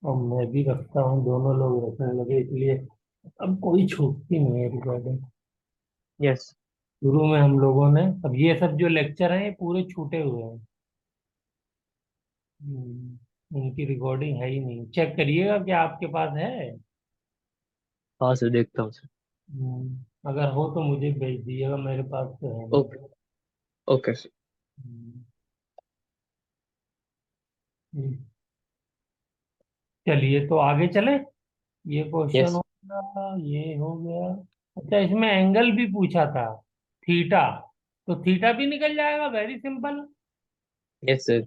और मैं भी रखता हूँ, दोनों लोग रखने लगे, इसलिए अब कोई छूटती नहीं है रिकॉर्डिंग। यस। शुरू में हम लोगों ने, अब ये सब जो लेक्चर हैं ये पूरे छूटे हुए हैं। इनकी रिकॉर्डिंग है ही नहीं, चेक करिएगा कि आपके पास है। हाँ सर, देखता हूँ सर। अगर हो तो मुझे भेज दीजिएगा, मेरे पास तो है नहीं। ओके। Okay sir. हम्म, हम्म, चलिए तो आगे चले। ये क्वेश्चन यस। हो गया, ये हो गया। अच्छा, इसमें एंगल भी पूछा था, थीटा। तो थीटा भी निकल जाएगा, very simple. Yes sir.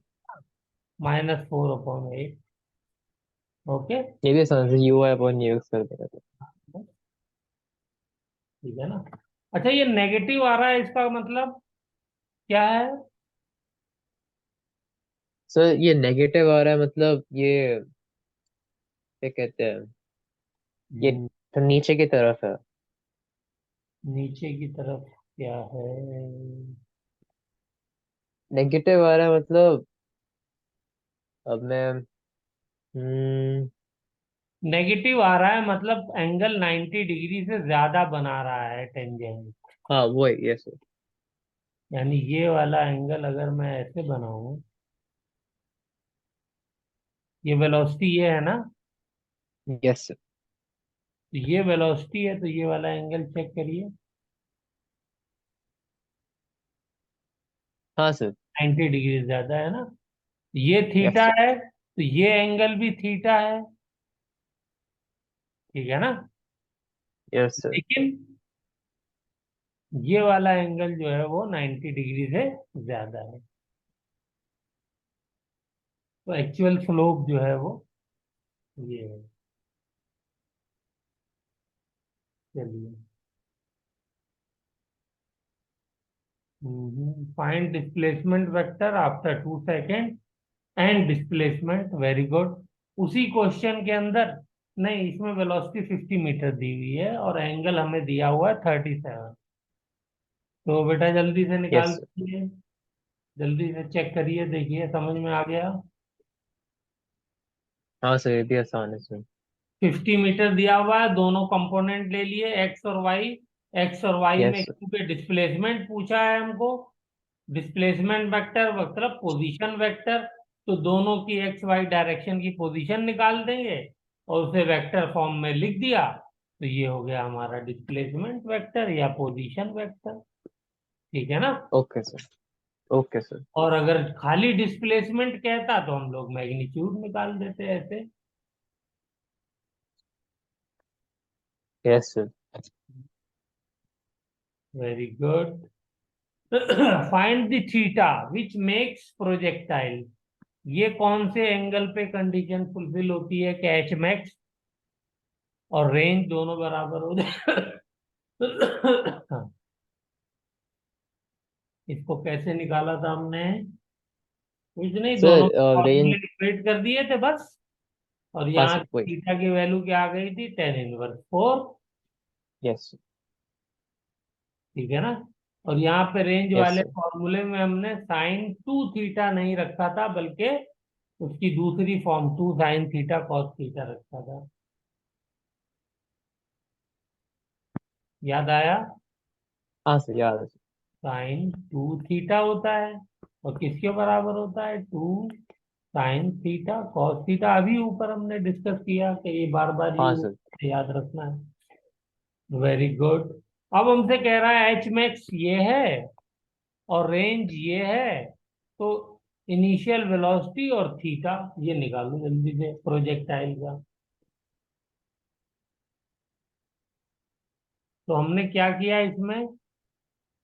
-4/8। Okay. ये भी आसान से you I upon you x कर देगा तो। ठीक है ना। अच्छा, ये नेगेटिव आ रहा है, इसका मतलब क्या है? सर ये नेगेटिव आ रहा है, मतलब ये क्या कहते हैं, ये हम्म, तो नीचे की तरफ है। नीचे की तरफ क्या है? नेगेटिव आ रहा है मतलब, अब मैं हम्म नेगेटिव आ रहा है मतलब एंगल 90 डिग्री से ज्यादा बना रहा है टेंजेंट। हाँ वो है, यस सर। यानी ये वाला एंगल अगर मैं ऐसे बनाऊं, ये वेलोसिटी ये है ना, यस सर। तो ये वेलोसिटी है, तो ये वाला एंगल चेक करिए। हाँ सर। 90 डिग्री से ज्यादा है ना। ये यस थीटा सर। है, तो ये एंगल भी थीटा है। ठीक है ना। Yes sir. लेकिन ये वाला एंगल जो है वो 90 डिग्री से ज्यादा है। तो एक्चुअल स्लोप जो है वो ये है। चलिए, find displacement vector after 2 second and displacement, very good. उसी क्वेश्चन के अंदर, नहीं, इसमें वेलोसिटी 50 मीटर दी हुई है और एंगल हमें दिया हुआ है 37। तो बेटा जल्दी से निकाल यस सर। दीजिए, जल्दी से चेक करिए, देखिए समझ में आ गया। हाँ सर, ये भी आसान है सर। 50 मीटर दिया हुआ है, दोनों कंपोनेंट ले लिए, एक्स और वाई। एक्स और वाई में यस सर। क्योंकि डिस्प्लेसमेंट पूछा है हमको, डिस्प्लेसमेंट वेक्टर मतलब पोजीशन वेक्टर, तो दोनों की एक्स वाई डायरेक्शन की पोजीशन निकाल देंगे और उसे वेक्टर फॉर्म में लिख दिया, तो ये हो गया हमारा डिस्प्लेसमेंट वेक्टर या पोजीशन वेक्टर। ठीक है ना। Okay sir. Okay sir. और अगर खाली डिस्प्लेसमेंट कहता तो हम लोग मैग्नीट्यूड निकाल देते ऐसे। Yes sir. Very good. Find the theta which makes projectile. ये कौन से एंगल पे कंडीशन फुलफिल होती है कि एच मैक्स और रेंज दोनों बराबर हो जाए? इसको कैसे निकाला था हमने? कुछ नहीं, दोनों सर रेंज। फॉर्मूले डिफाइड कर दिए थे बस। और हाँ यहाँ सर वही। थीटा की वैल्यू क्या आ गई थी? tan−4। यस। ठीक है ना। और यहाँ पे रेंज यस वाले सर। फॉर्मूले में हमने sin 2 थीटा नहीं रखा था, बल्कि उसकी दूसरी form 2 sin theta cos theta रखा था। याद आया? हाँ सर, याद है सर। sin 2 थीटा होता है और किसके बराबर होता है? 2 sin थीटा cos थीटा। अभी ऊपर हमने डिस्कस किया कि ये बार बार हाँ ये सर। याद रखना है। Very good. अब हमसे कह रहा है एच मैक्स ये है और रेंज ये है, तो इनिशियल वेलोसिटी और थीटा ये निकालो जल्दी से प्रोजेक्टाइल का। तो हमने क्या किया इसमें,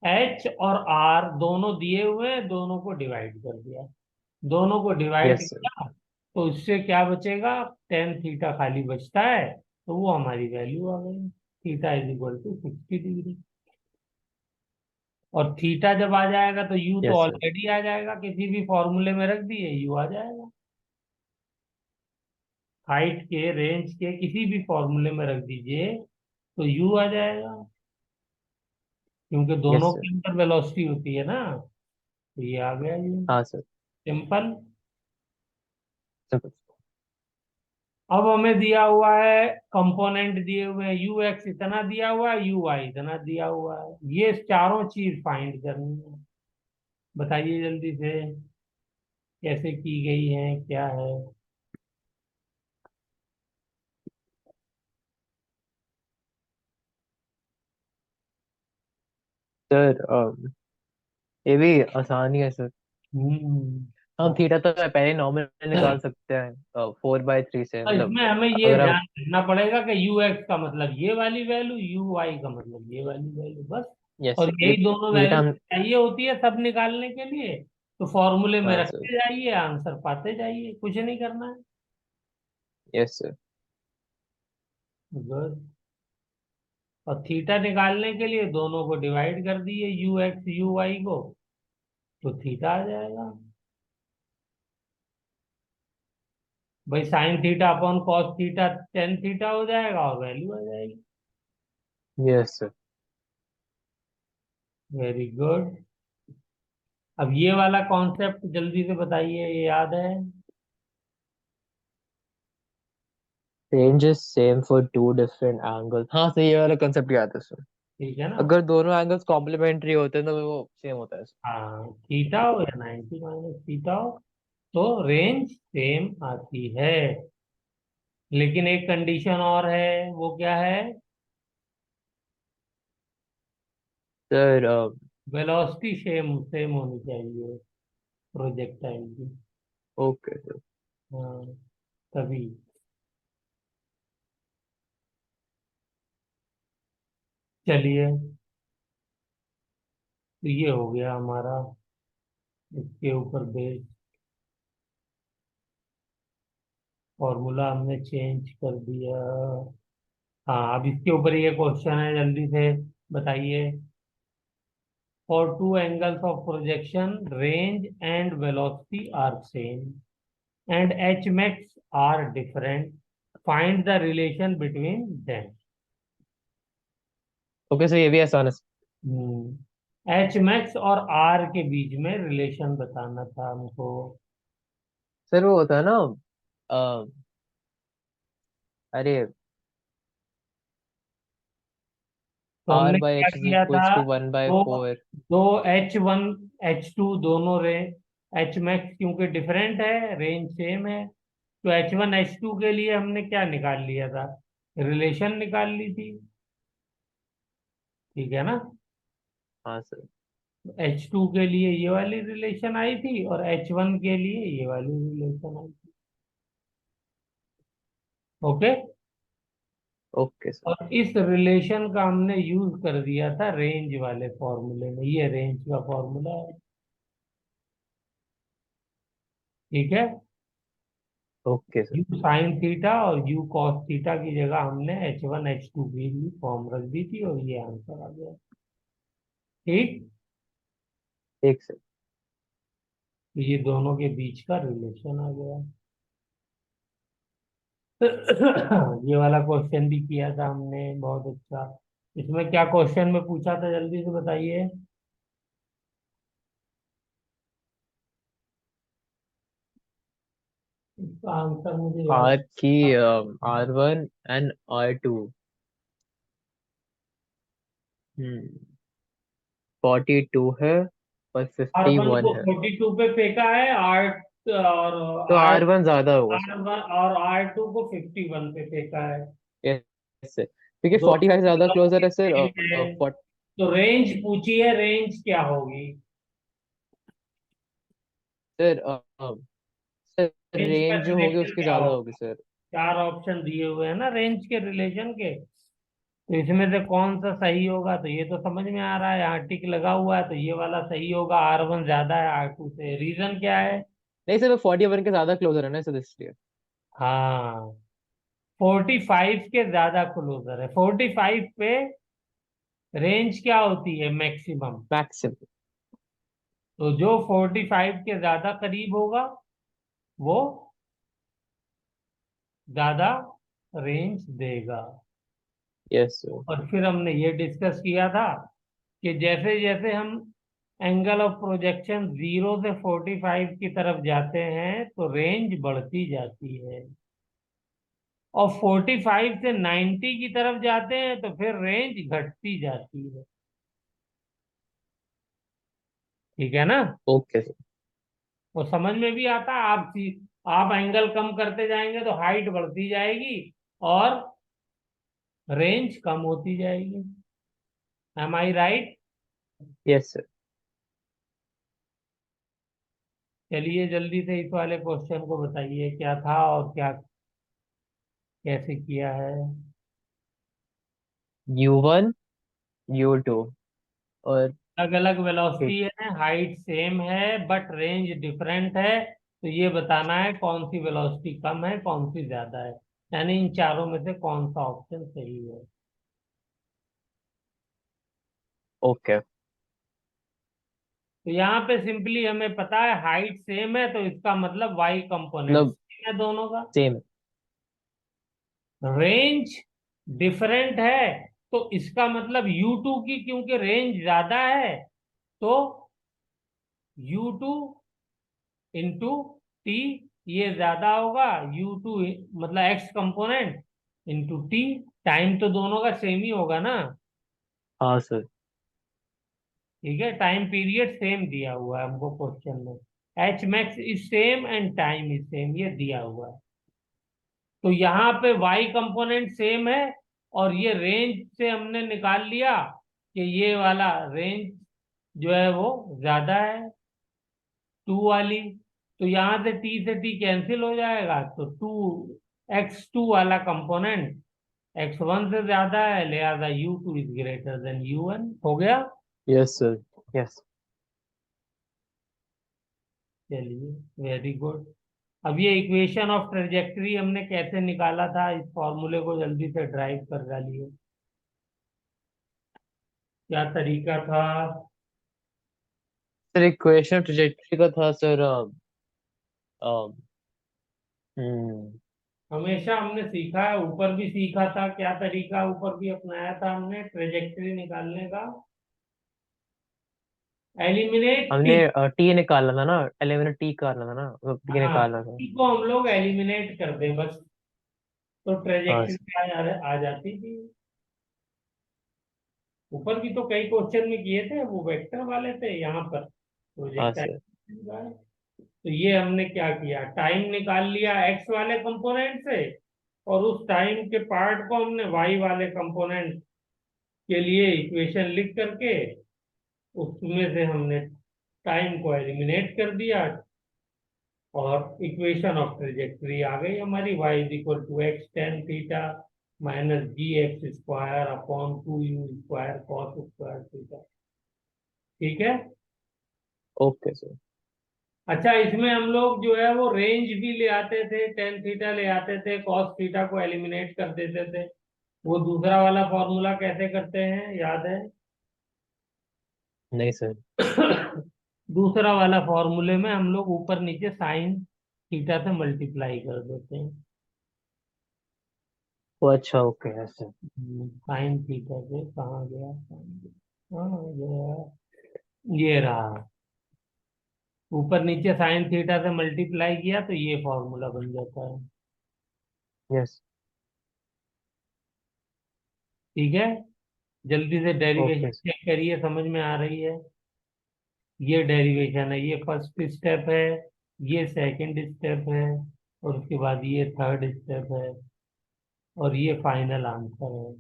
एच और आर दोनों दिए हुए हैं, दोनों को डिवाइड कर दिया। दोनों को डिवाइड यस सर। किया तो इससे क्या बचेगा? tan थीटा खाली बचता है, तो वो हमारी वैल्यू आ गई, θ = 60 डिग्री। और थीटा जब आ जाएगा तो यू तो यस सर। ऑलरेडी आ जाएगा, किसी भी फॉर्मूले में रख दिए यू आ जाएगा। हाइट के, रेंज के किसी भी फॉर्मूले में रख दीजिए तो यू आ जाएगा, क्योंकि यस दोनों सर। के अंदर वेलोसिटी होती है ना। तो ये आ गया यू। हाँ सर। सिंपल। सब। अब हमें दिया हुआ है कंपोनेंट दिए हुए हैं, यू एक्स इतना दिया हुआ है, यू वाई इतना दिया हुआ है, ये चारों चीज फाइंड करनी है। बताइए जल्दी से कैसे की गई है, क्या है। सर ये भी आसानी है सर। हम्म। हम थीटा तो पहले नॉर्मल निकाल सकते हैं 4/3 से, और मतलब इसमें हमें ये अगर हम। ध्यान रखना पड़ेगा कि यू एक्स का मतलब ये वाली वैल्यू, यू वाई का मतलब ये वाली वैल्यू, बस। यस और सर, ये यही दोनों थीटा वैल्यू हम। चाहिए होती है सब निकालने के लिए। तो फॉर्मूले में हाँ सर। रखते जाइए, आंसर पाते जाइए, कुछ नहीं करना है। Yes sir. गुड। और थीटा निकालने के लिए दोनों को डिवाइड कर दिए, यू एक्स यू वाई को, तो थीटा आ जाएगा। भाई sign theta upon cos theta tan theta हो जाएगा और वैल्यू आ जाएगी। Yes sir. Very good. अब ये वाला कॉन्सेप्ट जल्दी से बताइए, ये याद है? Range is same for two different angles. हाँ सर, ये वाला कंसेप्ट याद है सर। ठीक है ना? अगर दोनों एंगल्स कॉम्प्लीमेंट्री होते हैं तो वो सेम होता है सर। हाँ, थीटा हो या 90 - थीटा हो, तो रेंज सेम आती है। लेकिन एक कंडीशन और है, वो क्या है? सर वेलोसिटी सेम सेम होनी चाहिए प्रोजेक्टाइल की। Okay sir. हाँ, तभी। चलिए, तो ये हो गया हमारा, इसके ऊपर बेस फॉर्मूला हमने चेंज कर दिया। हाँ, अब इसके ऊपर ये क्वेश्चन है, जल्दी से बताइए। For two angles of projection range and velocity are same and H max are different, find the relation between them. Okay sir, ये भी आसान है एच मैक्स और आर के बीच में रिलेशन बताना था हमको। सर। वो होता है ना, अ, अरे, तो आर हमने बाई क्या एच इज किया था? Equals to 1/4। दो H1 H2 दोनों रे, एच मैक्स क्योंकि डिफरेंट है, रेंज सेम है, तो H1 H2 के लिए हमने क्या निकाल लिया था? रिलेशन निकाल ली थी। ठीक है ना? हाँ सर। H2 के लिए ये वाली रिलेशन आई थी और H1 के लिए ये वाली रिलेशन आई थी। ओके। Okay sir. और इस रिलेशन का हमने यूज कर दिया था रेंज वाले फॉर्मूले में, ये रेंज का फॉर्मूला है। ठीक है। Okay sir. You sine theta और यू कॉस थीटा की जगह हमने H1 H2 की भी फॉर्म रख दी थी और ये आंसर आ गया। ठीक। ठीक सर। तो ये दोनों के बीच का रिलेशन आ गया। ये वाला क्वेश्चन भी किया था हमने, बहुत अच्छा। इसमें क्या क्वेश्चन में पूछा था, जल्दी से बताइए। इसका आंसर मुझे याद। आर की R1 एंड R2 42 है और आर 51 वन को है। 42 पे फेंका है, आर और तो आर R1 ज्यादा होगा सर। आर वन और R2 को 51 पे फेंका है। यस सर, क्योंकि दोनों 45 ज्यादा क्लोजर है सर। की है। तो रेंज पूछी है, रेंज क्या होगी? सर सर, रेंज का रेंज जो होगी रिलेशन उसकी क्या ज्यादा होगी होगा? सर। चार ऑप्शन दिए हुए हैं ना रेंज के रिलेशन के, तो इसमें से कौन सा सही होगा? तो ये तो समझ में आ रहा है, यहाँ टिक लगा हुआ है, तो ये वाला सही होगा, R1 ज्यादा है R2 से। रीजन क्या है? नहीं सर, वो 41 के ज्यादा क्लोजर है ना सर, इसलिए। हाँ, 45 के ज्यादा क्लोजर है। 45 पे रेंज क्या होती है? मैक्सिमम। मैक्सिमम। तो जो 45 के ज्यादा करीब होगा वो ज्यादा रेंज देगा। Yes sir. और फिर हमने ये डिस्कस किया था कि जैसे जैसे हम एंगल ऑफ प्रोजेक्शन 0 से 45 की तरफ जाते हैं तो रेंज बढ़ती जाती है। और 45 से 90 की तरफ जाते हैं तो फिर रेंज घटती जाती है। ठीक है ना? Okay sir. वो समझ में भी आता है। आप एंगल कम करते जाएंगे तो हाइट बढ़ती जाएगी और रेंज कम होती जाएगी। एम आई राइट? Yes sir. चलिए जल्दी से इस वाले क्वेश्चन को बताइए, क्या था और क्या कैसे किया है। U1 U2 और अलग अलग ठीक। वेलोसिटी है, हाइट सेम है बट रेंज डिफरेंट है, तो ये बताना है कौन सी वेलोसिटी कम है कौन सी ज्यादा है, यानी इन चारों में से कौन सा ऑप्शन सही है। ओके। तो यहाँ पे सिंपली हमें पता है हाइट सेम है, तो इसका मतलब वाई कंपोनेंट मतलब सेम है दोनों का। सेम। रेंज डिफरेंट है, तो इसका मतलब U2 की क्योंकि रेंज ज्यादा है, तो U2 इंटू टी, ये ज्यादा होगा। U2 मतलब x component into T. Time तो दोनों का सेम ही होगा ना। हाँ सर। ठीक है, टाइम पीरियड सेम दिया हुआ है हमको क्वेश्चन में। H max is same and time is same, ये दिया हुआ है। तो यहाँ पे वाई कंपोनेंट सेम है, और ये रेंज से हमने निकाल लिया कि ये वाला रेंज जो है वो ज्यादा है, 2 वाली। तो यहाँ से टी कैंसिल हो जाएगा, तो X2 वाला कंपोनेंट X1 से ज्यादा है, लिहाजा U2 is greater than U1 हो गया। Yes sir. यस। चलिए, वेरी गुड। अब ये इक्वेशन ऑफ ट्रेजेक्टरी हमने कैसे निकाला था, इस फॉर्मूले को जल्दी से ड्राइव कर डालिए। क्या तरीका था? सर इक्वेशन ट्रेजेक्टरी का था सर। अम, हम्म। हमेशा हमने सीखा है, ऊपर भी सीखा था क्या तरीका, ऊपर भी अपनाया था हमने ट्रेजेक्टरी निकालने का। Eliminate T. हमने टी निकालना था ना, एलिमिनेट टी निकालना था ना, मतलब टी हाँ, निकालना था। टी को हम लोग एलिमिनेट कर दें बस, तो हाँ ट्रेजेक्टरी सर। आ जाती थी। ऊपर भी तो कई क्वेश्चन में किए थे, वो वेक्टर वाले थे, यहाँ पर हाँ प्रोजेक्टाइल। सर। तो ये हमने क्या किया, टाइम निकाल लिया एक्स वाले कंपोनेंट से, और उस टाइम के पार्ट को हमने वाई वाले कंपोनेंट के लिए इक्वेशन लिख करके उसमें से हमने टाइम को एलिमिनेट कर दिया, और इक्वेशन ऑफ ट्रेजेक्टरी आ गई हमारी। Y is equal to X tan theta minus G X square upon 2u square cos square theta. ठीक है। Okay sir. अच्छा, इसमें हम लोग जो है वो रेंज भी ले आते थे, टेन थीटा ले आते थे, कॉस थीटा को एलिमिनेट कर देते थे। वो दूसरा वाला फॉर्मूला कैसे करते हैं, याद है? नहीं सर। दूसरा वाला फॉर्मूले में हम लोग ऊपर नीचे साइन थीटा से मल्टीप्लाई कर देते हैं। वो अच्छा, ओके है सर। साइन थीटा से कहाँ गया sin थीटा? हाँ, ये रहा। ऊपर नीचे साइन थीटा से मल्टीप्लाई किया तो ये फॉर्मूला बन जाता है। यस। ठीक है, जल्दी से डेरिवेशन ओके सर। चेक करिए, समझ में आ रही है? ये डेरिवेशन है, ये फर्स्ट स्टेप है, ये सेकंड स्टेप है, और उसके बाद ये थर्ड स्टेप है, और ये फाइनल आंसर है।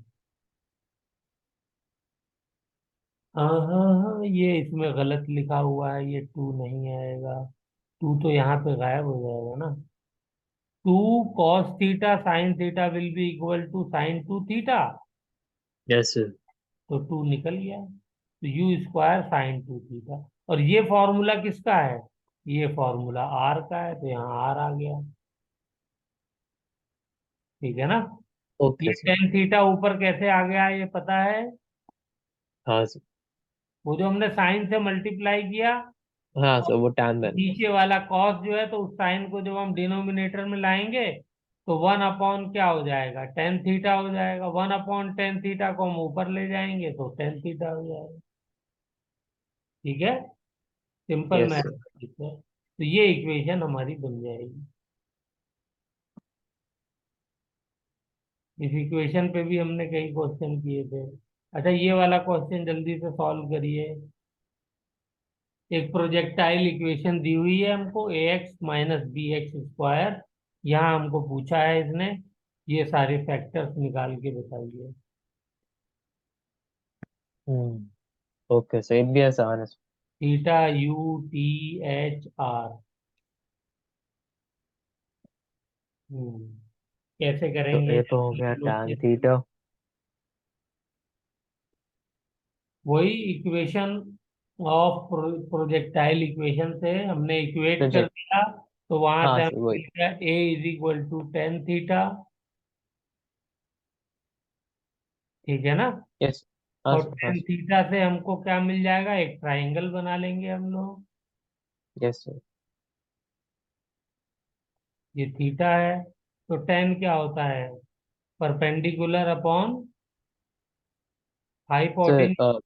हाँ हाँ हाँ, ये इसमें गलत लिखा हुआ है, ये टू नहीं आएगा। टू तो यहाँ पे गायब हो जाएगा ना। Two cos theta sin theta will be equal to sin two theta, yes sir. तो टू निकल गया, तो U square sin two theta. और ये फॉर्मूला किसका है? ये फॉर्मूला आर का है, तो यहाँ आर आ गया। ठीक है ना? ये ओके सर। टेन थीटा ऊपर कैसे आ गया ये पता है? हाँ सर। वो जो हमने साइन से मल्टीप्लाई किया, हाँ और सर, वो टैन देन। नीचे वाला कॉस जो है, तो उस साइन को जब हम डिनोमिनेटर में लाएंगे तो वन अपॉन क्या हो जाएगा, टेन थीटा हो जाएगा। वन अपॉन टेन थीटा को हम ऊपर ले जाएंगे तो टेन थीटा हो जाएगा। ठीक है, सिंपल यस सर। मैथमेटिक्स है, तो ये इक्वेशन हमारी बन जाएगी। इस इक्वेशन पे भी हमने कई क्वेश्चन किए थे। अच्छा, ये वाला क्वेश्चन जल्दी से सॉल्व करिए। एक प्रोजेक्टाइल इक्वेशन दी हुई है हमको, a x minus b x square. यहाँ हमको पूछा है इसने, ये सारे फैक्टर्स निकाल के बताइए। ओके सर, ये भी आसान है। Theta U T H R. हम्म कैसे तो करेंगे, ये तो हो जल्दी गया से tan सोचिए। थीटा। वही इक्वेशन ऑफ प्रोजेक्टाइल इक्वेशन से हमने इक्वेट कर प्रोजेक्ट। दिया, तो वहां हाँ से सर, हमको वही। मिल गया a is equal to ten theta. ठीक है ना। यस। हाँ और सर, हाँ टेन सर। थीटा से हमको क्या मिल जाएगा, एक ट्राइंगल बना लेंगे हम लोग। Yes sir. ये थीटा है, तो टेन क्या होता है, परपेंडिकुलर अपॉन सर हाइपोटेन्यूज।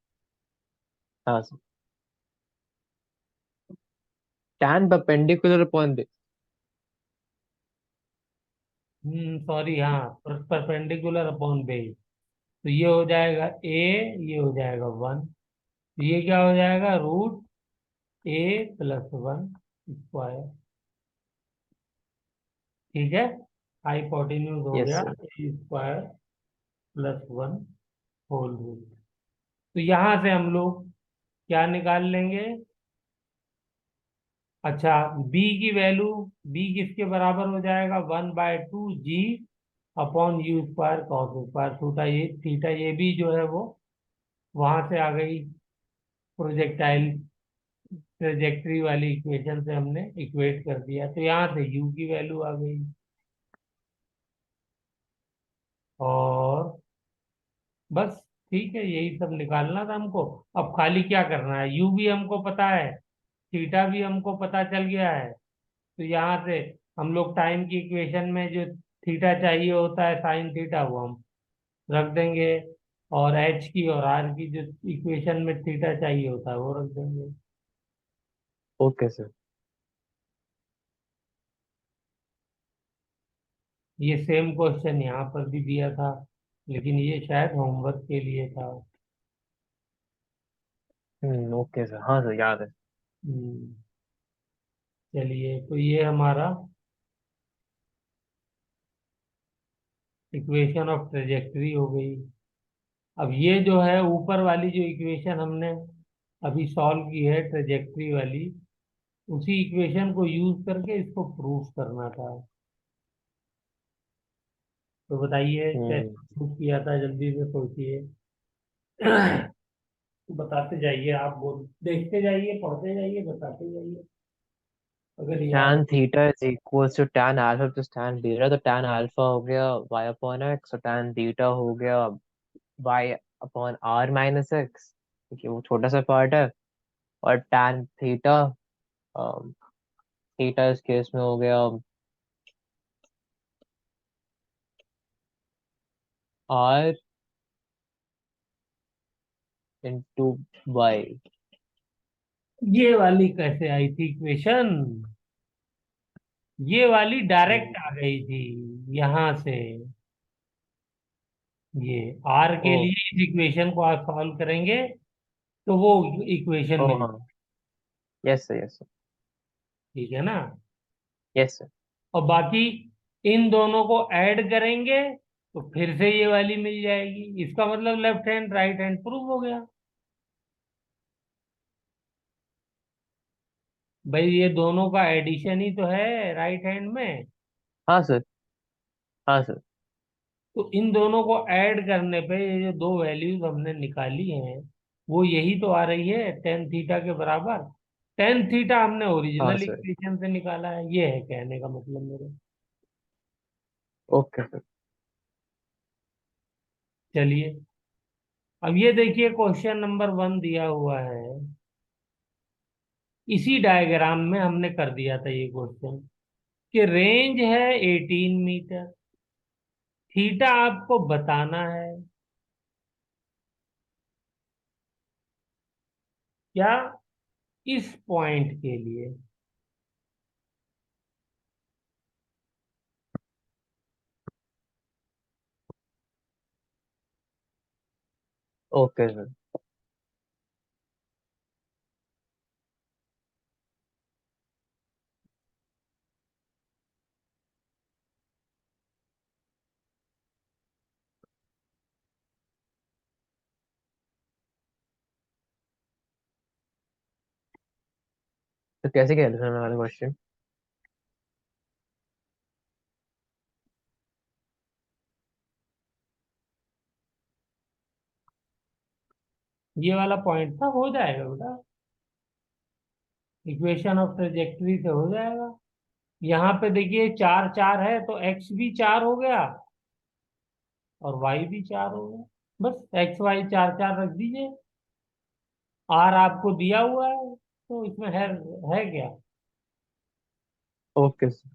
हाँ sir, tan perpendicular upon this. Sorry, हाँ, परपेंडिकुलर अपॉन बेस। तो ये हो जाएगा ए, ये हो जाएगा वन, तो ये क्या हो जाएगा, root a plus one square. ठीक है। हाइपोटेन्यूज हो यस गया sir. A square plus one whole root. तो यहां से हम लोग क्या निकाल लेंगे। अच्छा, बी की वैल्यू, बी किसके बराबर हो जाएगा, one by two G upon U square cos square theta. ये थीटा ये भी जो है वो वहां से आ गई, प्रोजेक्टाइल ट्रेजेक्ट्री वाली इक्वेशन से हमने इक्वेट कर दिया, तो यहाँ से यू की वैल्यू आ गई। और बस, ठीक है, यही सब निकालना था हमको। अब खाली क्या करना है, यू भी हमको पता है, थीटा भी हमको पता चल गया है। तो यहाँ से हम लोग टाइम की इक्वेशन में जो थीटा चाहिए होता है साइन थीटा, वो हम रख देंगे। और एच की और आर की जो इक्वेशन में थीटा चाहिए होता है वो रख देंगे। Okay sir. ये सेम क्वेश्चन यहाँ पर भी दिया था, लेकिन ये शायद होमवर्क के लिए था। ओके सर, हाँ सर, याद है। हम्म, चलिए, तो ये हमारा इक्वेशन ऑफ ट्रेजेक्टरी हो गई। अब ये जो है ऊपर वाली जो इक्वेशन हमने अभी सॉल्व की है, ट्रेजेक्टरी वाली, उसी इक्वेशन को यूज करके इसको प्रूफ करना था। तो बताइए कैसे हम्म प्रूफ किया था, जल्दी से सोचिए। बताते जाइए, आप बोल देखते जाइए, पढ़ते जाइए, बताते जाइए, अगर याद। tan theta is equals to tan alpha plus tan beta. तो tan अल्फा हो गया y अपॉन x, और tan थीटा हो गया y upon r minus x, क्योंकि वो छोटा सा पार्ट है। और tan थीटा, थीटा इस केस में हो गया r इंटू y। ये वाली कैसे आई थी इक्वेशन, ये वाली डायरेक्ट आ गई थी यहां से। ये आर ओ के लिए इस इक्वेशन को आप सॉल्व करेंगे तो वो इक्वेशन ओ मिल। हाँ। Yes sir, yes sir. ठीक है ना। Yes sir. और बाकी इन दोनों को ऐड करेंगे तो फिर से ये वाली मिल जाएगी, इसका मतलब left hand right hand prove हो गया। भाई ये दोनों का एडिशन ही तो है राइट हैंड में। हाँ सर। हाँ सर। तो इन दोनों को ऐड करने पे ये जो दो वैल्यूज हमने निकाली हैं, वो यही तो आ रही है टेन थीटा के बराबर। टेन थीटा हमने हाँ ओरिजिनल सर। इक्वेशन से निकाला है, ये है कहने का मतलब मेरे। Okay sir. चलिए, अब ये देखिए क्वेश्चन नंबर वन दिया हुआ है। इसी डायग्राम में हमने कर दिया था ये क्वेश्चन, कि रेंज है 18 मीटर, थीटा आपको बताना है क्या, इस पॉइंट के लिए। Okay sir. तो कैसे किया था सर हमारा क्वेश्चन? ये वाला पॉइंट था, हो जाएगा बेटा, इक्वेशन ऑफ ट्रेजेक्टरी से हो जाएगा। यहाँ पे देखिए 4 4 है तो एक्स भी 4 हो गया और वाई भी 4 हो गया। बस एक्स वाई 4 4 रख दीजिए। आर आपको दिया हुआ है तो इसमें है क्या? Okay sir.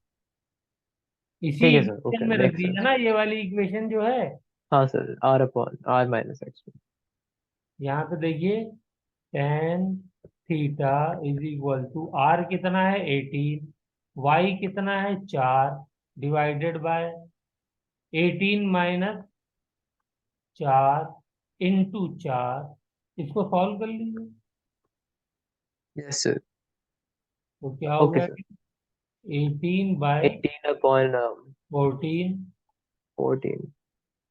इसी ठीक है सर, इक्वेशन ओके, में रख मेक दीजिए सेंस। ना, ये वाली इक्वेशन जो है। हाँ sir, R upon R minus X. यहाँ पे देखिए tan theta is equal to R कितना है 18, वाई कितना है 4, डिवाइडेड बाय 18 - 4 × 4, इसको सॉल्व कर लीजिए। Yes sir. तो क्या हो ओके गया? सर। 18/14। 18 अपॉन 14।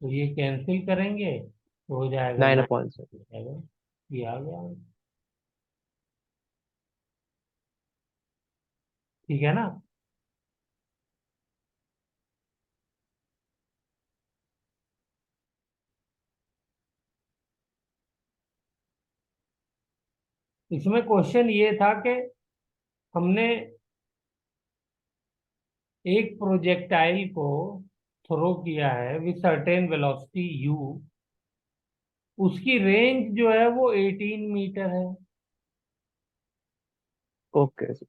तो ये कैंसिल करेंगे तो हो जाएगा 9 9 अपॉन सर। हो जाएगा। ये आ गया, ठीक है ना? इसमें क्वेश्चन ये था कि हमने एक प्रोजेक्टाइल को थ्रो किया है विद सर्टेन वेलोसिटी u, उसकी रेंज जो है वो 18 मीटर है ओके सर।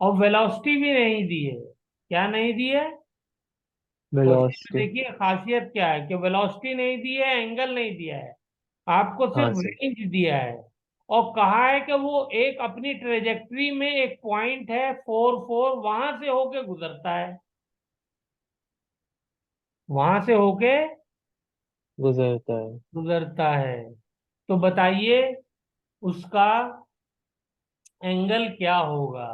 और वेलोसिटी भी नहीं दी है। क्या नहीं दी है? क्वेश्चन में वेलोसिटी। देखिए खासियत क्या है कि वेलोसिटी नहीं दी है, एंगल नहीं दिया है, आपको हाँ सिर्फ सर। रेंज दिया है। और कहा है कि वो एक अपनी ट्रेजेक्ट्री में एक पॉइंट है 4 4, वहां से होके गुजरता है, वहां से होके गुजरता है। गुजरता है। तो बताइए उसका एंगल क्या होगा,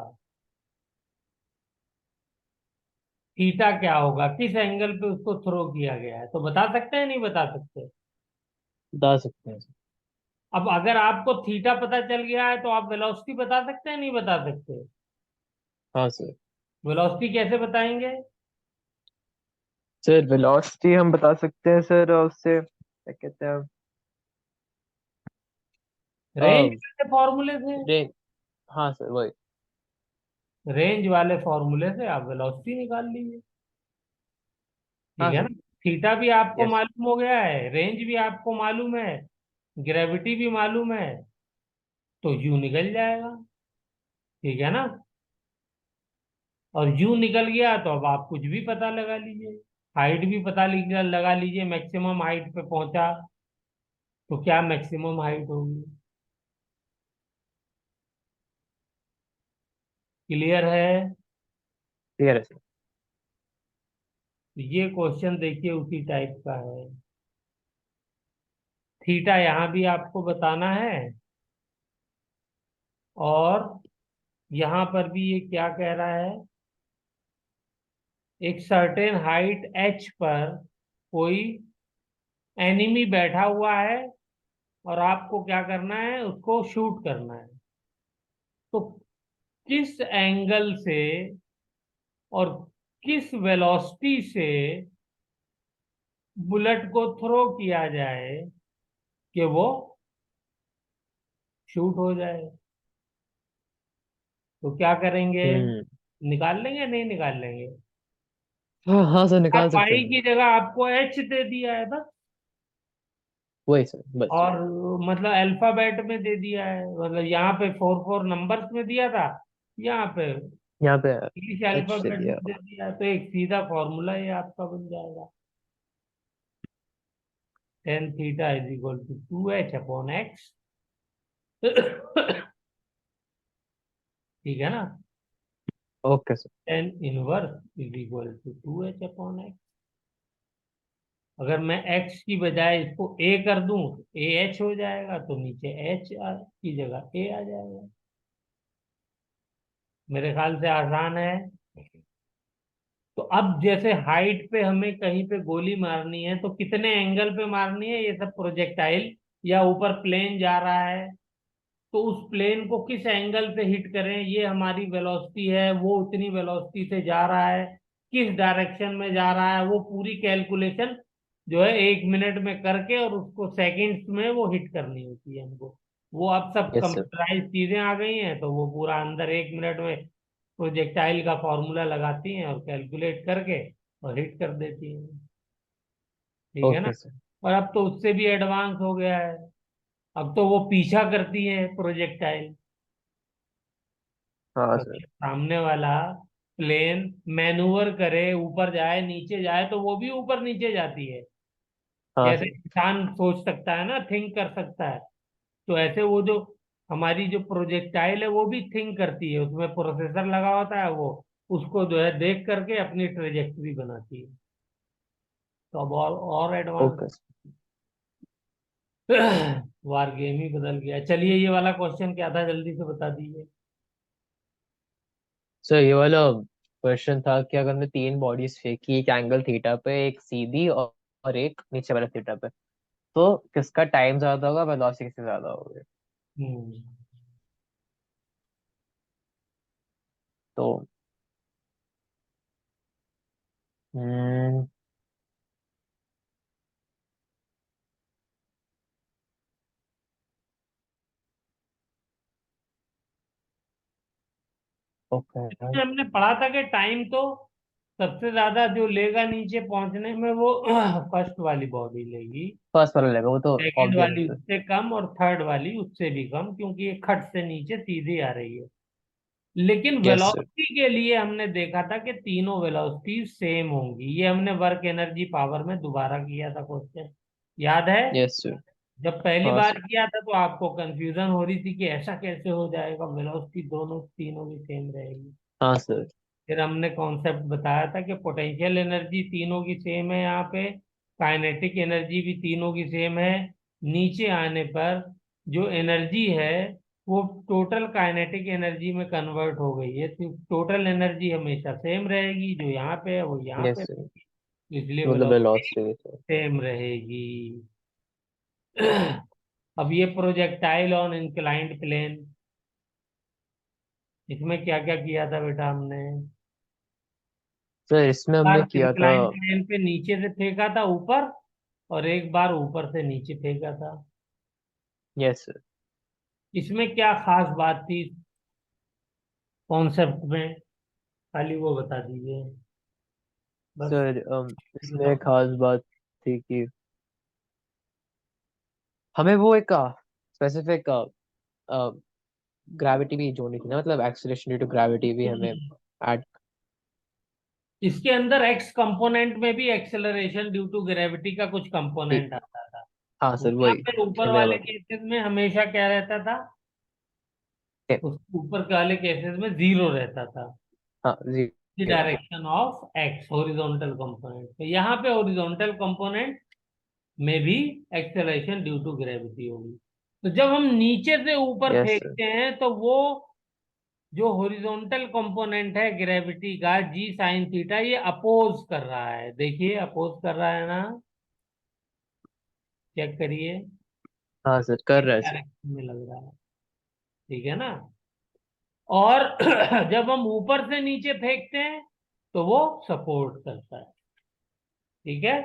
थीटा क्या होगा, किस एंगल पे उसको थ्रो किया गया है? तो बता सकते हैं नहीं बता सकते? बता सकते हैं सर। अब अगर आपको थीटा पता चल गया है तो आप वेलोसिटी बता सकते हैं नहीं बता सकते? हाँ सर। वेलोसिटी कैसे बताएंगे? सर वेलोसिटी हम बता सकते हैं सर, और उससे क्या कहते हैं? रेंज अब वाले फॉर्मूले से। रेंज। हाँ सर, वही। रेंज वाले फॉर्मूले से आप वेलोसिटी निकाल लीजिए, ठीक हाँ है सर। ना? थीटा भी आपको यस। मालूम हो गया है, रेंज भी आपको मालूम है, ग्रेविटी भी मालूम है, तो यू निकल जाएगा, ठीक है ना? और यू निकल गया तो अब आप कुछ भी पता लगा लीजिए, हाइट भी लगा लीजिए, मैक्सिमम हाइट पे पहुंचा तो क्या मैक्सिमम हाइट होगी। क्लियर है? क्लियर है सर। तो ये क्वेश्चन देखिए उसी टाइप का है। थीटा यहाँ भी आपको बताना है और यहाँ पर भी ये क्या कह रहा है, एक सर्टेन हाइट h पर कोई एनिमी बैठा हुआ है और आपको क्या करना है, उसको शूट करना है। तो किस एंगल से और किस वेलोसिटी से बुलेट को थ्रो किया जाए कि वो शूट हो जाए? तो क्या करेंगे, हम्म। निकाल लेंगे नहीं निकाल लेंगे? हाँ हाँ सर, निकाल सकते पाई हैं की सर। जगह आपको एच दे दिया है बस, वही सर, बस। और मतलब अल्फाबेट में दे दिया है, मतलब यहाँ पे 4 4 नंबर्स में दिया था, यहाँ पे यहाँ पे इंग्लिश एच से अल्फाबेट दिया। में दे दिया, तो एक सीधा फॉर्मूला ये आपका बन जाएगा। Tan theta is equal to 2h/x। ठीक है ना? Okay sir. Tan inverse is equal to 2h/x। अगर मैं x की बजाय इसको a कर दूं तो ए एच हो जाएगा, तो नीचे h की जगह a आ जाएगा। मेरे ख्याल से आसान है। तो अब जैसे हाइट पे हमें कहीं पे गोली मारनी है तो कितने एंगल पे मारनी है, ये सब प्रोजेक्टाइल या ऊपर प्लेन जा रहा है तो उस प्लेन को किस एंगल पे हिट करें, ये हमारी वेलोसिटी है, वो उतनी वेलोसिटी से जा रहा है, किस डायरेक्शन में जा रहा है, वो पूरी कैलकुलेशन जो है 1 मिनट में करके और उसको सेकंड्स में वो हिट करनी होती है हमको। वो अब सब यस सर। कंप्यूटराइज चीजें आ गई हैं, तो वो पूरा अंदर 1 मिनट में प्रोजेक्टाइल का फॉर्मूला लगाती हैं और कैलकुलेट करके और हिट कर देती हैं। ठीक है ना। Okay sir. और अब तो उससे भी एडवांस हो गया है। अब तो वो पीछा करती है प्रोजेक्टाइल। हाँ अगर सर। सामने वाला प्लेन मैनूवर करे, ऊपर जाए नीचे जाए, तो वो भी ऊपर नीचे जाती है। हाँ जैसे सर। इंसान सोच सकता है ना, थिंक कर सकता है, तो ऐसे वो जो हमारी जो प्रोजेक्टाइल है वो भी थिंक करती है, उसमें प्रोसेसर लगा होता है, वो उसको जो है देख करके अपनी ट्रेजेक्टरी बनाती है। तो अब और एडवांस ओके। वार गेम ही बदल गया। चलिए ये वाला क्वेश्चन क्या था, जल्दी से बता दीजिए। सर ये वाला क्वेश्चन था कि अगर हमने तीन बॉडीज फेंकी एक एंगल थीटा पे, एक सीधी और एक नीचे वाला थीटा पे, तो किसका टाइम ज्यादा होगा, वेलोसिटी किससे ज्यादा होगी। हम्म। तो हम्म ओके। इसमें हमने पढ़ा था कि टाइम तो सबसे ज्यादा जो लेगा नीचे पहुंचने में वो फर्स्ट वाली बॉडी लेगी, फर्स्ट वाला लेगा, वो तो सेकंड ऑब्वियस है वाली सर। उससे कम और थर्ड वाली उससे भी कम, क्योंकि ये खट से नीचे सीधी आ रही है। लेकिन यस सर। वेलोसिटी के लिए हमने देखा था कि तीनों वेलोसिटी सेम होंगी। ये हमने वर्क एनर्जी पावर में दोबारा किया था क्वेश्चन, याद है। Yes sir. जब पहली हाँ बार सर। किया था तो आपको कंफ्यूजन हो रही थी कि ऐसा कैसे हो जाएगा, वेलोसिटी दोनों तीनों की सेम रहेगी। हाँ सर। फिर हमने कॉन्सेप्ट बताया था कि पोटेंशियल एनर्जी तीनों की सेम है यहाँ पे, काइनेटिक एनर्जी भी तीनों की सेम है। नीचे आने पर जो एनर्जी है वो टोटल काइनेटिक एनर्जी में कन्वर्ट हो गई है, तो टोटल एनर्जी हमेशा सेम रहेगी, जो यहाँ पे है वो यहाँ पे यस सर। रहेगी, इसलिए मतलब वेलोसिटी वेलोसिटी सर। सेम रहेगी। अब ये प्रोजेक्टाइल ऑन इंक्लाइंड प्लेन, इसमें क्या क्या किया था बेटा हमने। सर इसमें बार हमने किया था। इंक्लाइंड प्लेन पे नीचे से फेंका था ऊपर, और एक बार ऊपर से नीचे फेंका था। Yes sir. इसमें क्या खास बात थी कॉन्सेप्ट में, खाली वो बता दीजिए बस। सर इसमें एक बताओ। खास बात थी कि हमें वो एक स्पेसिफिक ग्रेविटी भी जोड़नी थी ना, मतलब एक्सीलरेशन ड्यू टू ग्रेविटी भी हमें ऐड। इसके अंदर एक्स कंपोनेंट में भी एक्सेलरेशन ड्यू टू ग्रेविटी का कुछ कंपोनेंट आता था। हाँ सर वहां वही पे ऊपर हमें वाले अब। केसेस में हमेशा क्या रहता था, उस ऊपर वाले केसेस में जीरो रहता था, हाँ the zero. Direction of x horizontal component. तो यहाँ पे हॉरिजॉन्टल कंपोनेंट में भी एक्सेलरेशन ड्यू टू ग्रेविटी होगी। तो जब हम नीचे से ऊपर यस सर। फेंकते हैं तो वो जो हॉरिजॉन्टल कंपोनेंट है ग्रेविटी का जी साइन थीटा, ये अपोज कर रहा है, देखिए अपोज कर रहा है ना, चेक करिए हाँ सर कर रहा है सर। डायरेक्शन में लग रहा है। ठीक है ना। और जब हम ऊपर से नीचे फेंकते हैं तो वो सपोर्ट करता है। ठीक है।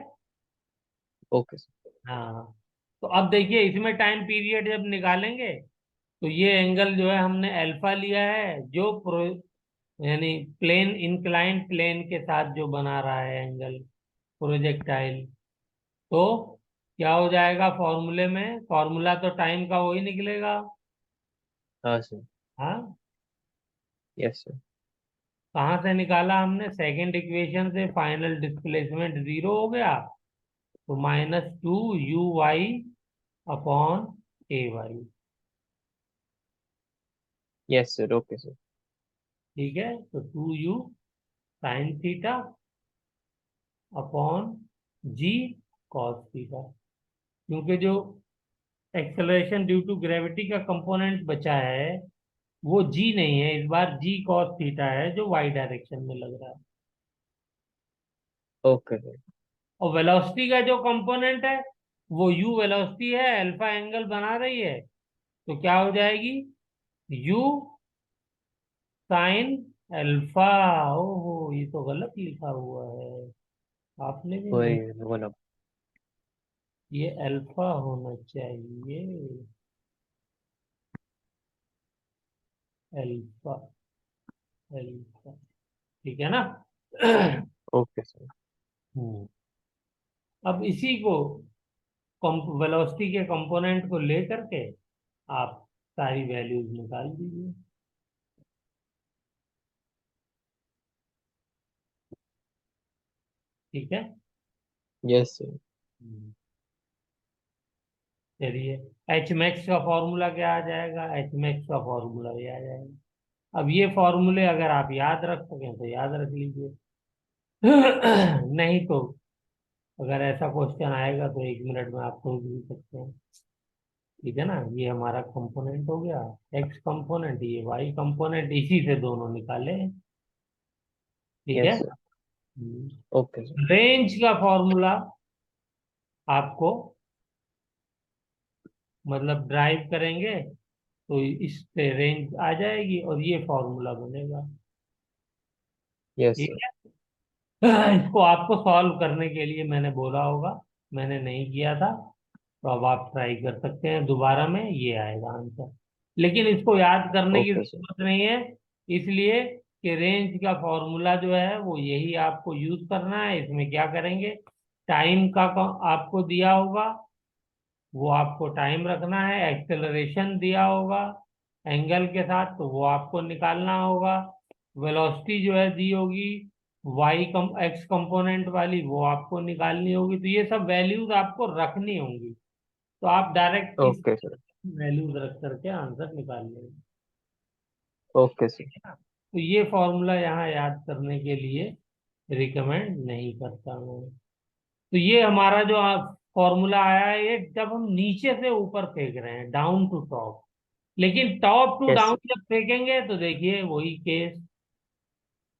Okay sir. हाँ। तो अब देखिए इसमें टाइम पीरियड जब निकालेंगे तो ये एंगल जो है हमने अल्फा लिया है, जो प्रो यानी प्लेन इंक्लाइंड प्लेन के साथ जो बना रहा है एंगल प्रोजेक्टाइल। तो क्या हो जाएगा फॉर्मूले में, फॉर्मूला तो टाइम का वही निकलेगा। हाँ सर। हाँ। Yes sir. कहाँ से निकाला हमने, सेकंड इक्वेशन से, फाइनल डिस्प्लेसमेंट जीरो हो गया, तो -2 u y upon a y. Yes sir. Okay sir. ठीक है। तो 2 u sine theta upon g cos theta, क्योंकि जो एक्सेलरेशन ड्यू टू ग्रेविटी का कंपोनेंट बचा है वो जी नहीं है, इस बार जी कॉस थीटा है जो वाई डायरेक्शन में लग रहा है। Okay sir. और वेलोसिटी का जो कंपोनेंट है वो यू वेलोसिटी है, अल्फा एंगल बना रही है, तो क्या हो जाएगी, यू साइन अल्फा। ओहो, ये तो गलत लिखा हुआ है, आपने भी नहीं, वही बोला। ये अल्फा होना चाहिए, अल्फा, अल्फा, ठीक है ना। Okay sir. हम्म, अब इसी को वेलोसिटी के कंपोनेंट को लेकर के आप सारी वैल्यूज निकाल दीजिए। ठीक है। Yes sir. हम्म, चलिए, एच मैक्स का फॉर्मूला क्या आ जाएगा, एच मैक्स का फॉर्मूला ये आ जाएगा। अब ये फॉर्मूले अगर आप याद रख सकें तो याद रख लीजिए। नहीं तो अगर ऐसा क्वेश्चन आएगा तो 1 मिनट में आप सोच भी सकते हैं। ठीक है ना, ये हमारा कंपोनेंट हो गया, एक्स कंपोनेंट, ये वाई कंपोनेंट, इसी से दोनों निकाले। ठीक है। Yes sir. Okay sir. Range का फॉर्मूला आपको, मतलब ड्राइव करेंगे तो इससे रेंज आ जाएगी और ये फॉर्मूला बनेगा। यस ठीक सर। है। इसको आपको सॉल्व करने के लिए मैंने बोला होगा, मैंने नहीं किया था, तो अब आप ट्राई कर सकते हैं दोबारा में, ये आएगा आंसर। लेकिन इसको याद करने की ओके सर। जरूरत नहीं है, इसलिए कि रेंज का फॉर्मूला जो है वो यही आपको यूज करना है। इसमें क्या करेंगे, टाइम का आपको दिया होगा, वो आपको टाइम रखना है, एक्सेलरेशन दिया होगा एंगल के साथ, तो वो आपको निकालना होगा, वेलोसिटी जो है दी होगी वाई कम एक्स कंपोनेंट वाली, वो आपको निकालनी होगी, तो ये सब वैल्यूज आपको रखनी होंगी, तो आप डायरेक्ट इस ओके सर। वैल्यूज रख करके आंसर निकाल लेंगे। Okay sir. तो ये फॉर्मूला यहाँ याद करने के लिए रिकमेंड नहीं करता मैं। तो ये हमारा जो फॉर्मूला आया है, ये जब हम नीचे से ऊपर फेंक रहे हैं, डाउन टू टॉप, लेकिन top to yes down sir. जब फेंकेंगे तो देखिए वही केस,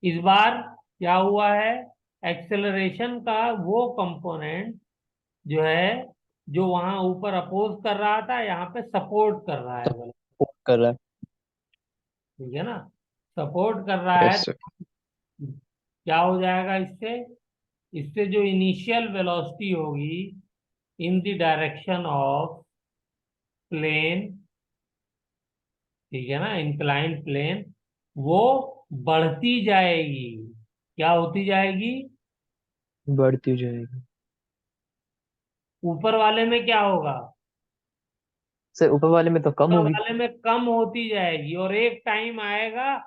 इस बार क्या हुआ है, एक्सेलरेशन का वो कंपोनेंट जो है, जो वहां ऊपर अपोज कर रहा था, यहाँ पे सपोर्ट कर रहा है बोला। सपोर्ट कर रहा है। ठीक है ना, सपोर्ट कर रहा है, यस सर। क्या हो जाएगा इससे, इससे जो इनिशियल वेलोसिटी होगी in the direction of plane, ठीक है ना, इंक्लाइंड प्लेन, वो बढ़ती जाएगी। क्या होती जाएगी, बढ़ती जाएगी। ऊपर वाले में क्या होगा, सर ऊपर वाले में तो कम ऊपर होगी। वाले में कम होती जाएगी, और एक टाइम आएगा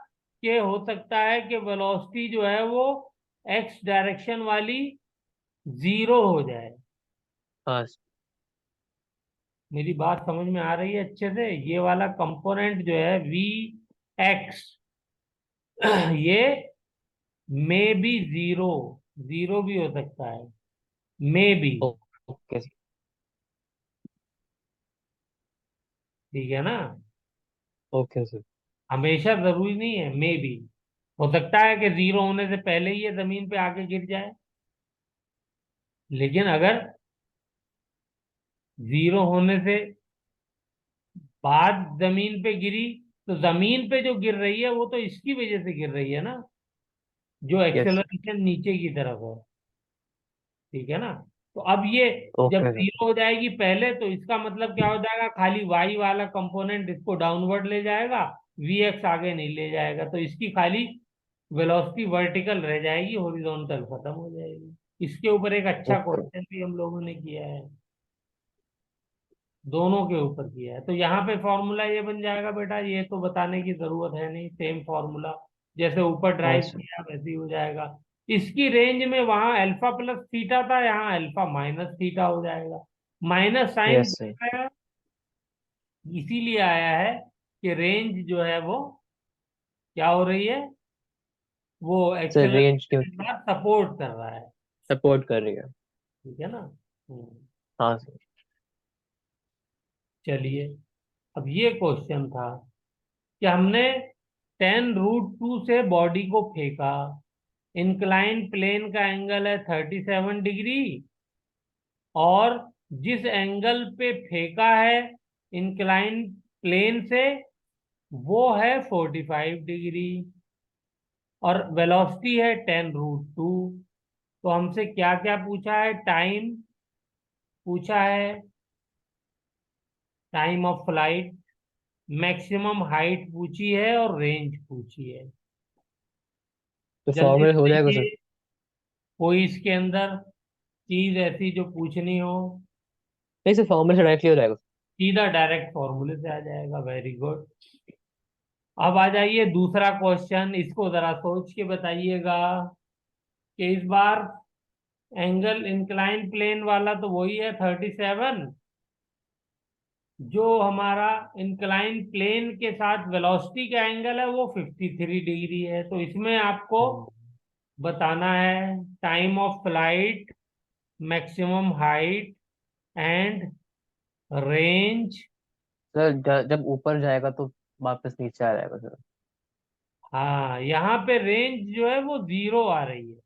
कि हो सकता है कि वेलोसिटी जो है वो एक्स डायरेक्शन वाली जीरो हो जाए। हाँ सर। मेरी बात समझ में आ रही है अच्छे से, ये वाला कंपोनेंट जो है वी एक्स, ये मे बी जीरो, जीरो भी हो सकता है, मे बी, ओके सर। ठीक है ना, ओके सर। हमेशा जरूरी नहीं है, मे बी, हो सकता है कि जीरो होने से पहले ही ये जमीन पे आके गिर जाए, लेकिन अगर जीरो होने से बाद जमीन पे गिरी, तो जमीन पे जो गिर रही है वो तो इसकी वजह से गिर रही है ना, जो यस सर। एक्सेलरेशन नीचे की तरफ है। ठीक है ना, तो अब ये जब ओके सर। जीरो हो जाएगी पहले, तो इसका मतलब क्या हो जाएगा, खाली वाई वाला कंपोनेंट इसको डाउनवर्ड ले जाएगा, वी एक्स आगे नहीं ले जाएगा, तो इसकी खाली वेलोसिटी वर्टिकल रह जाएगी, हॉरिजॉन्टल खत्म हो जाएगी। इसके ऊपर एक अच्छा ओके। क्वेश्चन भी हम लोगों ने किया है, दोनों के ऊपर किया है, तो यहाँ पे फॉर्मूला ये बन जाएगा बेटा, ये तो बताने की जरूरत है नहीं, सेम फॉर्मूला, जैसे ऊपर हाँ ड्राइव सर। किया वैसे ही हो जाएगा। इसकी रेंज में वहां अल्फा प्लस थीटा था, यहाँ अल्फा माइनस थीटा हो जाएगा, माइनस साइन यस सर। आया, इसीलिए आया है कि रेंज जो है वो क्या हो रही है, वो सर रेंज क्यों एक्सेलरेशन का सपोर्ट कर रहा है। सपोर्ट कर रही है। ठीक है ना, हाँ सर। चलिए, अब ये क्वेश्चन था कि हमने 10√2 से बॉडी को फेंका, इंक्लाइन प्लेन का एंगल है 37 डिग्री, और जिस एंगल पे फेंका है इंक्लाइन प्लेन से वो है 45 डिग्री, और वेलोसिटी है 10√2। तो हमसे क्या क्या पूछा है? टाइम पूछा है, time of flight, maximum height पूछी है, और रेंज पूछी है। तो जल्दी फॉर्मूला से हो जाएगा सर? देखिए, कोई इसके अंदर चीज ऐसी जो पूछनी हो। नहीं सर, फॉर्मूला से डायरेक्टली हो जाएगा। सीधा डायरेक्ट फॉर्मूले से आ जाएगा। Very good. अब आ जाइए दूसरा क्वेश्चन, इसको जरा सोच के बताइएगा कि इस बार एंगल इंक्लाइन प्लेन वाला तो वही है 37, जो हमारा इंक्लाइन प्लेन के साथ वेलोसिटी का एंगल है वो 53 डिग्री है। तो इसमें आपको हम्म। बताना है time of flight, maximum height and range. Sir जब ऊपर जाएगा तो वापस नीचे आ जाएगा सर। हाँ, यहाँ पे रेंज जो है वो 0 आ रही है।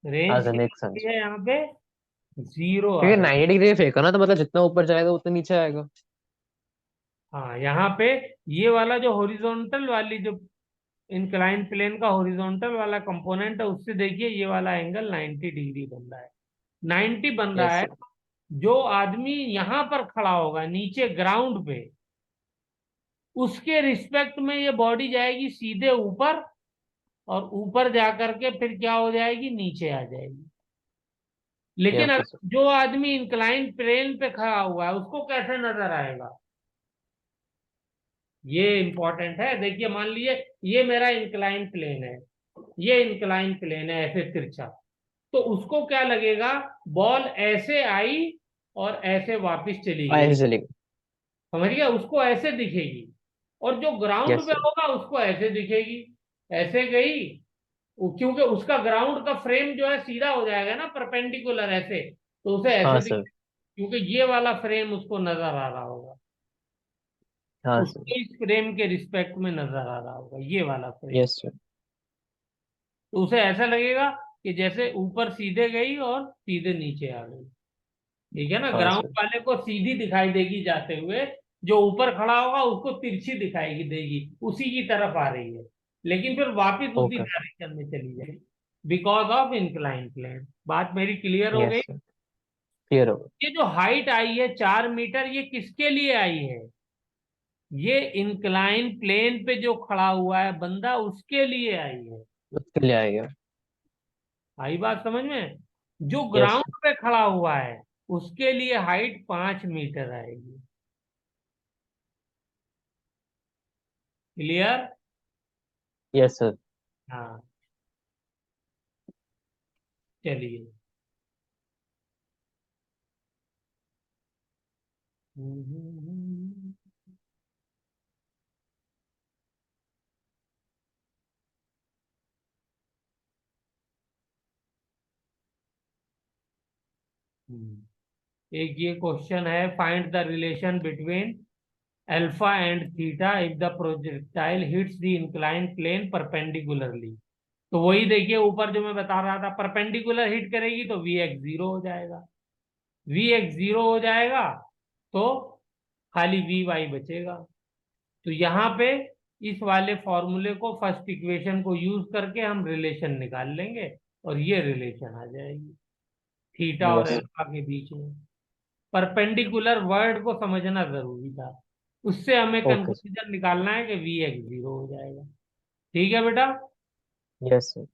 हाँ रेंज सर, मेक कितनी सेंस। है यहाँ पे? 0 आ क्योंकि रही है। 90 डिग्री फेंका ना, तो मतलब जितना ऊपर जाएगा उतना नीचे आएगा। हाँ, यहाँ पे ये वाला जो हॉरिजॉन्टल वाली जो इंक्लाइन प्लेन का हॉरिजॉन्टल वाला कंपोनेंट है, उससे देखिए ये वाला एंगल 90 डिग्री बन रहा है। 90 बन रहा यस है। सर। जो आदमी यहाँ पर खड़ा होगा नीचे ग्राउंड पे, उसके रिस्पेक्ट में ये बॉडी जाएगी सीधे ऊपर, और ऊपर जाकर के फिर क्या हो जाएगी? नीचे आ जाएगी। लेकिन ओके अगर सर। जो आदमी इंक्लाइन प्लेन पे खड़ा हुआ है उसको कैसे नजर आएगा? ये इंपॉर्टेंट है। देखिए, मान लीजिए ये मेरा इंक्लाइन प्लेन है, ये इंक्लाइन प्लेन है ऐसे तिरछा, तो उसको क्या लगेगा? बॉल ऐसे आई और ऐसे वापस चली गई। ऐसे चलेगा। समझ गया? उसको ऐसे दिखेगी। और जो ग्राउंड यस पे सर। होगा उसको ऐसे दिखेगी। ऐसे गई, क्योंकि उसका ग्राउंड का फ्रेम जो है सीधा हो जाएगा ना, परपेंडिकुलर ऐसे, तो उसे हाँ ऐसे दिख, सर। क्योंकि ये वाला फ्रेम उसको नजर आ रहा होगा, हाँ सर। उसके इस फ्रेम के रिस्पेक्ट में नजर आ रहा होगा ये वाला फ्रेम। Yes sir. तो उसे ऐसा लगेगा कि जैसे ऊपर सीधे गई और सीधे नीचे आ गई। ठीक है ना? हाँ ग्राउंड सर। वाले को सीधी दिखाई देगी जाते हुए, जो ऊपर खड़ा होगा उसको तिरछी दिखाई देगी, उसी की तरफ आ रही है, लेकिन फिर वापस उसी ओके। डायरेक्शन में चली जाएगी, बिकॉज ऑफ इंक्लाइन प्लेन। बात मेरी क्लियर हो गई? यस सर, क्लियर होगा। ये जो हाइट आई है 4 मीटर, ये किसके लिए आई है? ये इंक्लाइन प्लेन पे जो खड़ा हुआ है बंदा, उसके लिए आई है। उसके लिए आएगा। आई बात समझ में? जो यस ग्राउंड सर। पे खड़ा हुआ है उसके लिए हाइट 5 मीटर आएगी। क्लियर? Yes sir. हाँ, चलिए। एक ये क्वेश्चन है, find the relation between alpha and theta if the projectile hits the incline plane perpendicularly. तो वही देखिए, ऊपर जो मैं बता रहा था, परपेंडिकुलर हिट करेगी तो वी एक्स जीरो हो जाएगा। वी एक्स जीरो हो जाएगा तो खाली वी वाई बचेगा। तो यहाँ पे इस वाले फॉर्मूले को, फर्स्ट इक्वेशन को यूज करके हम रिलेशन निकाल लेंगे, और ये रिलेशन आ जाएगी थीटा और यस सर। अल्फा के बीच में। परपेंडिकुलर वर्ड को समझना जरूरी था, उससे हमें ओके सर। कंक्लूजन निकालना है कि वी एक्स जीरो हो जाएगा। ठीक है बेटा? Yes sir.